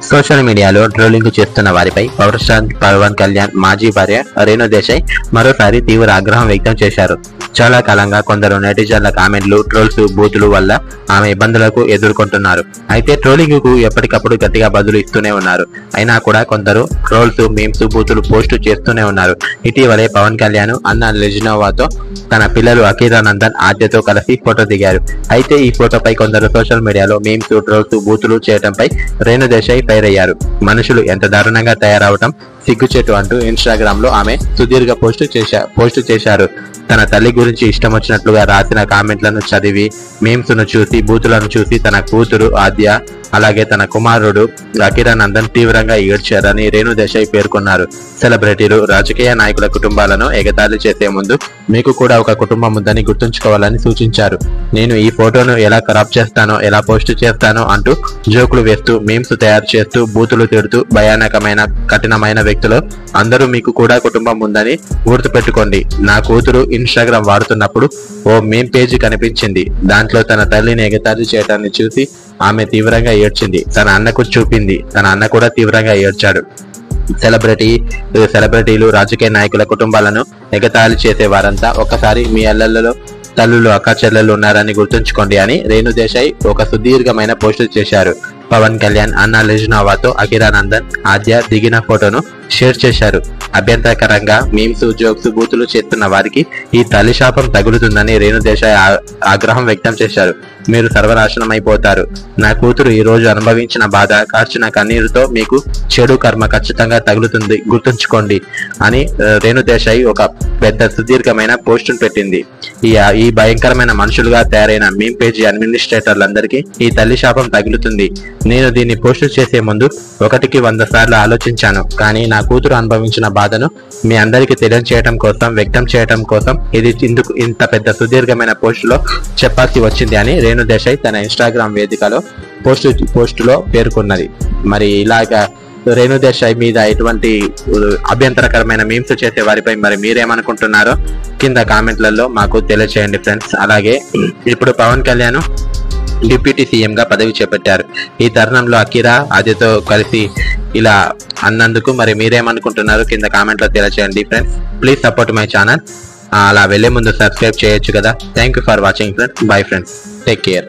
Social మీడియాలో trolling చేస్తున్న వారిపై పవర్ స్టార్ పవన్ కళ్యాణ్ మాజీ భార్య రేణు దేశాయ్ మరోసారి తీవ్ర ఆగ్రహం వ్యక్తం చేశారు. చాలా కాలంగా కొందరు నెటిజన్ల కామెంట్లు, ట్రోల్స్, బూతులు వల్ల ఆమె ఇబ్బందులకు ఎదుర్కొంటున్నారు. అయితే ట్రోలింగ్ కు ఎప్పటికప్పుడు గట్టిగా బదులు ఇస్తూనే ఉన్నారు. అయినా కూడా కొందరు ట్రోల్స్, మీమ్స్, బూతులు పోస్టు చేస్తూనే ఉన్నారు. ఇటీవలే పవన్ కళ్యాణ్ అన్న లెజినోవాతో తన పిల్లలు అఖీరానందన్, ఆద్యతో కలిసి ఫోటో దిగారు. అయితే ఈ ఫోటోపై కొందరు సోషల్ మీడియాలో మీమ్స్, ట్రోల్స్, బూతులు చేయడంపై రేణు దేశాయ్ ఫైర్ అయ్యారు. మనుషులు ఎంత దారుణంగా తయారవటం సిగ్గుచేటు అంటూ ఇన్స్టాగ్రామ్ లో ఆమె సుదీర్ఘ పోస్టు చేశారు. తన తల్లి గురించి ఇష్టం వచ్చినట్లుగా రాసిన కామెంట్లను చదివి, మీమ్స్ ను చూసి, బూతులను చూసి తన కూతురు ఆద్య అలాగే తన కుమారుడు అఖీరానందన్ తీవ్రంగా ఏడ్చారని రేణు దేశాయ్ పేర్కొన్నారు. సెలబ్రిటీలు, రాజకీయ నాయకుల కుటుంబాలను ఎగతాళి చేసే ముందు మీకు కూడా ఒక కుటుంబం ఉందని గుర్తుంచుకోవాలని సూచించారు. నేను ఈ ఫోటోను ఎలా ఖరాబ్ చేస్తానో, ఎలా పోస్టు చేస్తానో అంటూ జోకులు వేస్తూ, మీమ్స్ తయారు చేస్తూ, బూతులు తిడుతూ భయానకమైన, కఠినమైన వ్యక్తులు అందరూ మీకు కూడా కుటుంబం ఉందని గుర్తుపెట్టుకోండి. నా కూతురు ఇన్స్టాగ్రామ్ వాడుతున్నప్పుడు ఓ మీమ్ పేజీ కనిపించింది. దాంట్లో తన తల్లిని ఎగతాళి చేయడాన్ని చూసి ఆమె తీవ్రంగా ఏడ్చింది. తన అన్నకు చూపింది. తన అన్న కూడా తీవ్రంగా ఏడ్చాడు. సెలబ్రిటీలు, రాజకీయ నాయకుల కుటుంబాలను ఎగతాళి చేసే వారంతా ఒక్కసారి మీ అల్లల్లో తల్లులు, అక్క చెల్లెలు ఉన్నారని గుర్తుంచుకోండి అని రేణు దేశాయ్ ఒక సుదీర్ఘమైన పోస్టు చేశారు. పవన్ కళ్యాణ్ అన్న లెజినోవాతో అఖీరానందన్, ఆద్య దిగిన ఫోటోను షేర్ చేశారు. అభ్యంతరకరంగా మీమ్స్, జోక్స్, బూతులు చేస్తున్న వారికి ఈ తల్లి శాపం తగులుతుందని రేణు దేశాయ్ ఆగ్రహం వ్యక్తం చేశారు. మీరు సర్వనాశనం అయిపోతారు. నా కూతురు ఈ రోజు అనుభవించిన బాధ, కార్చిన కన్నీరుతో మీకు చెడు కర్మ ఖచ్చితంగా తగులుతుంది, గుర్తుంచుకోండి అని రేణు దేశాయ్ ఒక పెద్ద సుదీర్ఘమైన పోస్టును పెట్టింది. ఈ భయంకరమైన మనుషులుగా తయారైన మీమ్ పేజీ అడ్మినిస్ట్రేటర్లందరికీ ఈ తల్లి శాపం తగులుతుంది. నేను దీన్ని పోస్టు చేసే ముందు 1కి 100 సార్లు ఆలోచించాను. కానీ నా కూతురు అనుభవించిన బాధను మీ అందరికీ తెలియజేయడం కోసం, వ్యక్తం చేయడం కోసం ఇది ఇంత పెద్ద సుదీర్ఘమైన పోస్టులో చెప్పాల్సి వచ్చింది అని రేణు దేశాయ్ తన ఇన్స్టాగ్రామ్ వేదికలో పోస్టులో పేర్కొన్నది. మరి ఇలాగా రేణు దేశాయ్ మీద ఎటువంటి అభ్యంతరకరమైన మీమ్స్ చేసే వారిపై మరి మీరేమనుకుంటున్నారో కింద కామెంట్లలో మాకు తెలియజేయండి ఫ్రెండ్స్. అలాగే ఇప్పుడు పవన్ కళ్యాణ్ డిప్యూటీ సీఎం గా పదవి చేపట్టారు. ఈ తరుణంలో అఖీరా, ఆద్యతో కలిసి ఇలా అన్నందుకు మరి మీరేమనుకుంటున్నారు కింద కామెంట్ లో తెలియజేయండి friends. Please support my channel. అలా వెళ్లే ముందు సబ్స్క్రైబ్ చేయొచ్చు కదా. Thank you for watching friends. Bye friends. Take care.